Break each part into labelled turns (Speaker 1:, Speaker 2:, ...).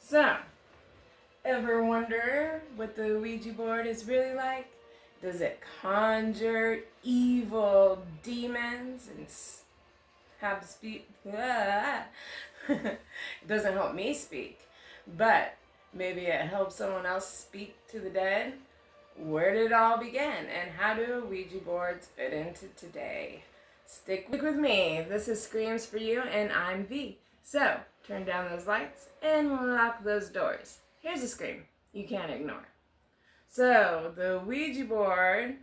Speaker 1: So, ever wonder what the Ouija board is really like? Does it conjure evil demons and have to speak? It doesn't help me speak, but maybe it helps someone else speak to the dead. Where did it all begin, and how do Ouija boards fit into today? Stick with me. This is Screams for You, and I'm V. So, turn down those lights and lock those doors. Here's a scream you can't ignore. So, the Ouija board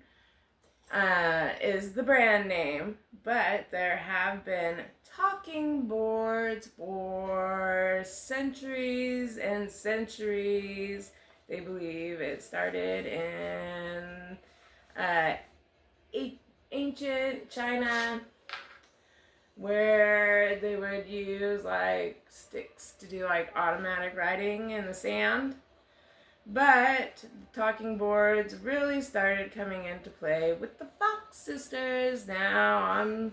Speaker 1: is the brand name, but there have been talking boards for centuries and centuries. They believe it started in ancient China, where they would use like sticks to do like automatic writing in the sand. But talking boards really started coming into play with the Fox sisters. Now,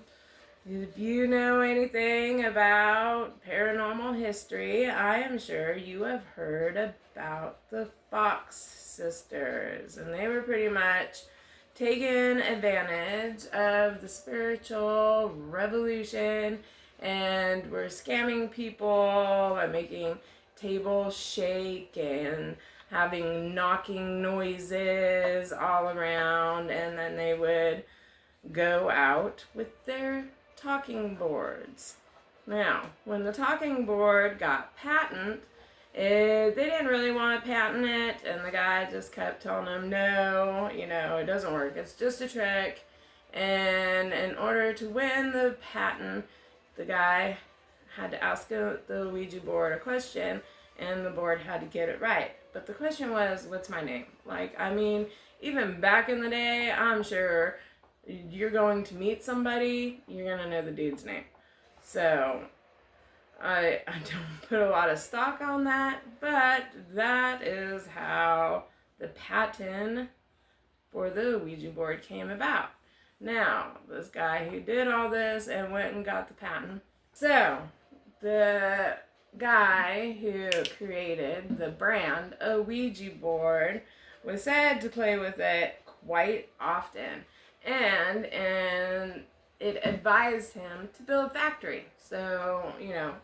Speaker 1: if you know anything about paranormal history, I am sure you have heard about the Fox sisters. And they were pretty much taking advantage of the spiritual revolution and were scamming people by making tables shake and having knocking noises all around, and then they would go out with their talking boards. Now, when the talking board got patent, they didn't really want to patent it, and the guy just kept telling them, no, it doesn't work, it's just a trick. And in order to win the patent, the guy had to ask the Ouija board a question, and the board had to get it right. But the question was, what's my name? Even back in the day, I'm sure you're going to meet somebody, you're going to know the dude's name. So, I don't put a lot of stock on that, but that is how the patent for the Ouija board came about. Now, this guy who did all this and went and got the patent. So, the guy who created the brand Ouija board was said to play with it quite often, and it advised him to build a factory. So,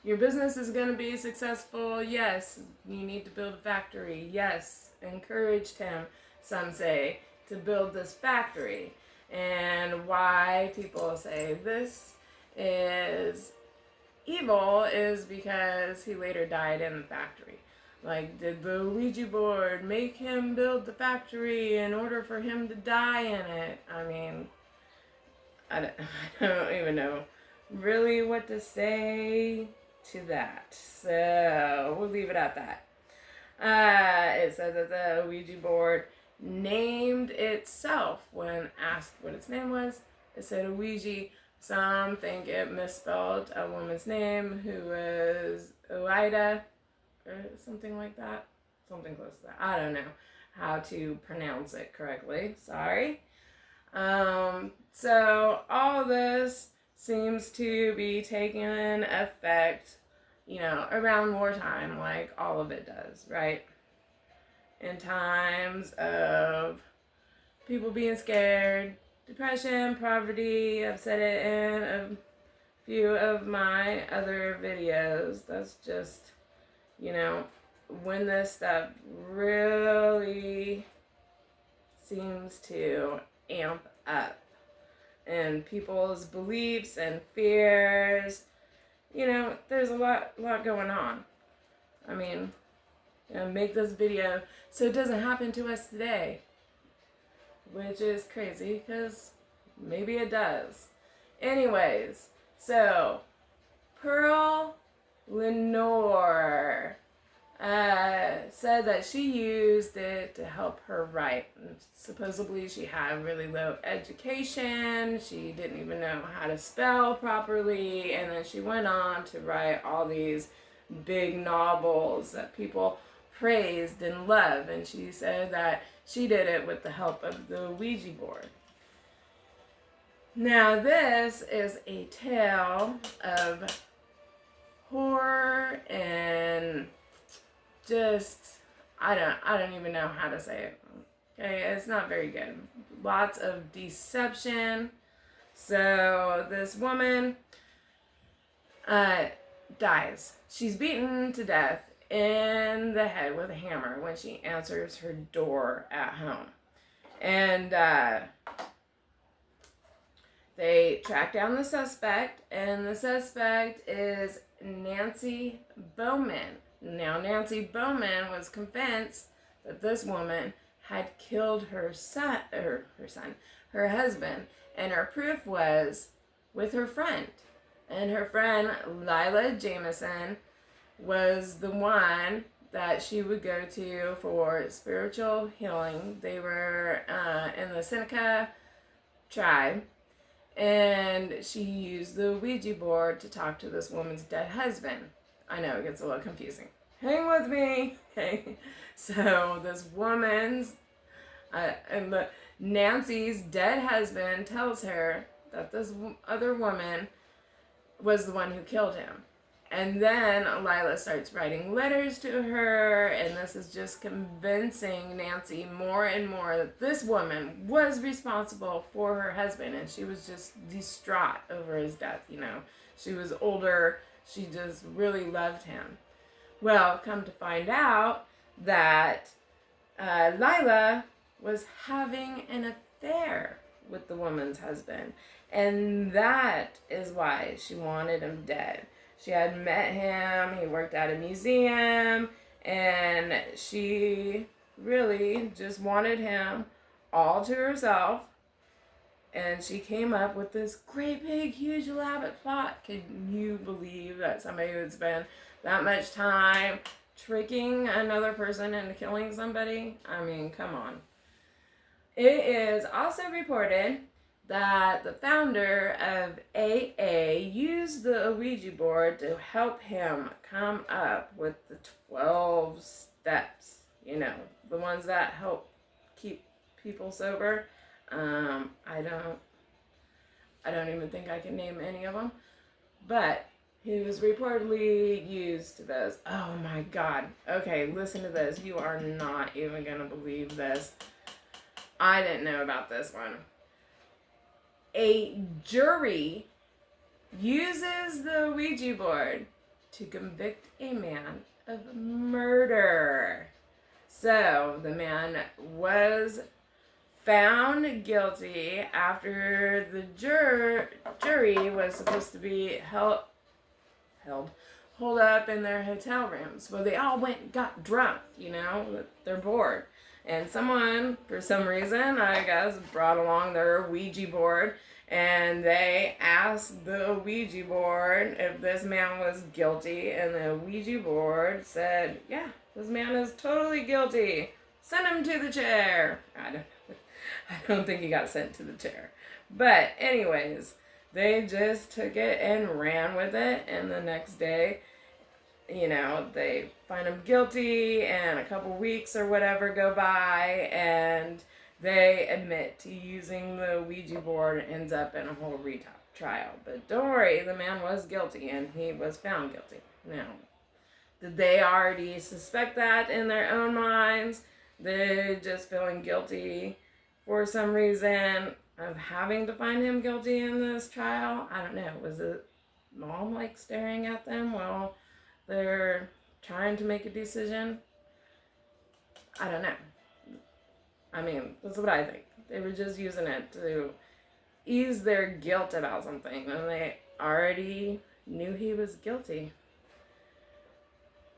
Speaker 1: your business is going to be successful. Yes, you need to build a factory. Yes, encouraged him, some say, to build this factory. And why people say this is evil is because he later died in the factory. Did the Ouija board make him build the factory in order for him to die in it? I don't even know really what to say to that. So we'll leave it at that. It says that the Ouija board named itself when asked what its name was. It said Ouija. Some think it misspelled a woman's name who was Ouida or something like that. Something close to that. I don't know how to pronounce it correctly. Sorry. So all this seems to be taking effect, around wartime, like all of it does, right? In times of people being scared, depression, poverty. I've said it in a few of my other videos. That's just, when this stuff really seems to amp up. And people's beliefs and fears, there's a lot going on. Make this video so it doesn't happen to us today. Which is crazy, because maybe it does. Anyways, so Pearl Lenore said that she used it to help her write. And supposedly she had really low education, she didn't even know how to spell properly, and then she went on to write all these big novels that people praised and loved, and she said that she did it with the help of the Ouija board. Now this is a tale of horror and just, I don't even know how to say it. Okay, it's not very good. Lots of deception. So this woman dies. She's beaten to death in the head with a hammer when she answers her door at home. And they track down the suspect, and the suspect is Nancy Bowman. Now, Nancy Bowman was convinced that this woman had killed her husband, and her proof was with her friend. And her friend, Lila Jameson, was the one that she would go to for spiritual healing. They were in the Seneca tribe, and she used the Ouija board to talk to this woman's dead husband. I know, it gets a little confusing. Hang with me. Okay. So this woman's, Nancy's dead husband tells her that this other woman was the one who killed him. And then Lila starts writing letters to her, and this is just convincing Nancy more and more that this woman was responsible for her husband, and she was just distraught over his death, you know. She was older, she just really loved him. Well, come to find out that Lila was having an affair with the woman's husband, and that is why she wanted him dead. She had met him, he worked at a museum, and she really just wanted him all to herself. And she came up with this great big huge elaborate plot. Can you believe that somebody would spend that much time tricking another person into killing somebody? I mean, come on. It is also reported that the founder of AA used the Ouija board to help him come up with the 12 steps. You know, the ones that help keep people sober. I don't even think I can name any of them. But he was reportedly used to those. Oh my God. Okay, listen to this. You are not even going to believe this. I didn't know about this one. A jury uses the Ouija board to convict a man of murder. So the man was found guilty after the jury was supposed to be held up in their hotel rooms. Well, they all went and got drunk, you know, they're bored. And someone, for some reason, I guess, brought along their Ouija board, and they asked the Ouija board if this man was guilty, and the Ouija board said, yeah, this man is totally guilty. Send him to the chair. I don't think he got sent to the chair. But anyways, they just took it and ran with it, and the next day, you know, they find him guilty, and a couple weeks or whatever go by, and they admit to using the Ouija board and ends up in a whole retrial. But don't worry, the man was guilty, and he was found guilty. Now, did they already suspect that in their own minds? They're just feeling guilty for some reason of having to find him guilty in this trial? I don't know. Was it mom like staring at them while they're trying to make a decision? I don't know. I mean, that's what I think. They were just using it to ease their guilt about something, and they already knew he was guilty.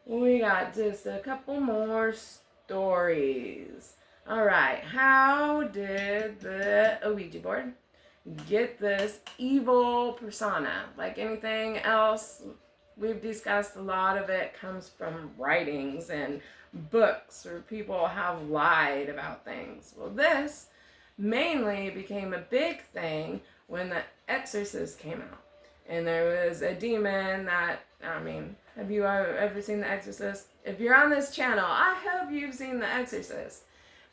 Speaker 1: We got just a couple more stories. Alright, how did the Ouija board get this evil persona? Like anything else we've discussed, a lot of it comes from writings and books, or people have lied about things. Well, this mainly became a big thing when The Exorcist came out. And there was a demon that, I mean, have you ever seen The Exorcist? If you're on this channel, I hope you've seen The Exorcist.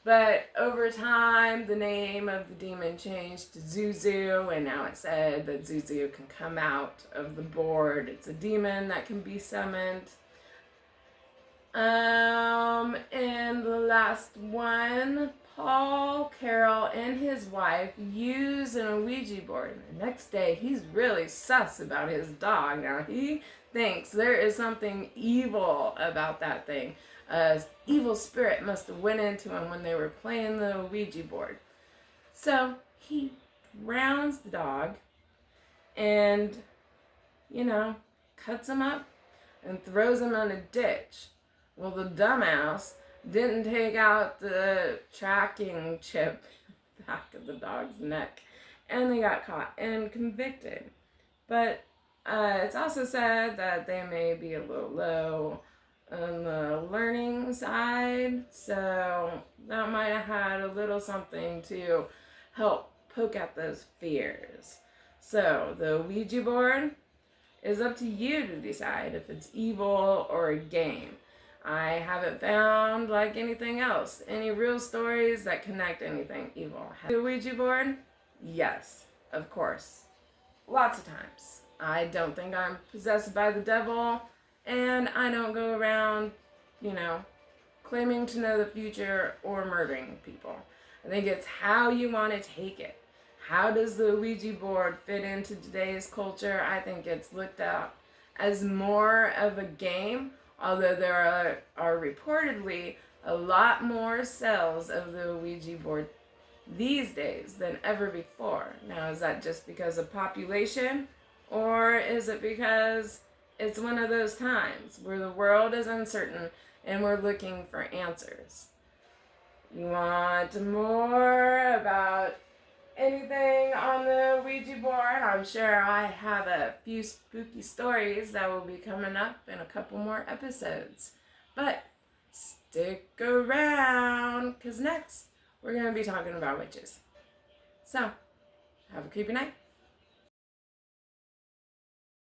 Speaker 1: But over time, the name of the demon changed to Zuzu, and now it's said that Zuzu can come out of the board. It's a demon that can be summoned. last one, Paul Carroll and his wife use an Ouija board. The next day, he's really sus about his dog. Now, he thinks there is something evil about that thing. An evil spirit must have went into him when they were playing the Ouija board. So, he drowns the dog and, cuts him up and throws him in a ditch. Well, the dumbass didn't take out the tracking chip back of the dog's neck, and they got caught and convicted. But it's also said that they may be a little low on the learning side, so that might have had a little something to help poke at those fears. So the Ouija board is up to you to decide if it's evil or a game. I haven't found, like anything else, any real stories that connect anything evil. The Ouija board? Yes, of course. Lots of times. I don't think I'm possessed by the devil, and I don't go around, claiming to know the future or murdering people. I think it's how you want to take it. How does the Ouija board fit into today's culture? I think it's looked at as more of a game, although there are reportedly a lot more sales of the Ouija board these days than ever before. Now, is that just because of population, or is it because it's one of those times where the world is uncertain and we're looking for answers? You want more about anything on the Ouija board? I'm sure I have a few spooky stories that will be coming up in a couple more episodes. But stick around, because next we're going to be talking about witches. So, have a creepy night.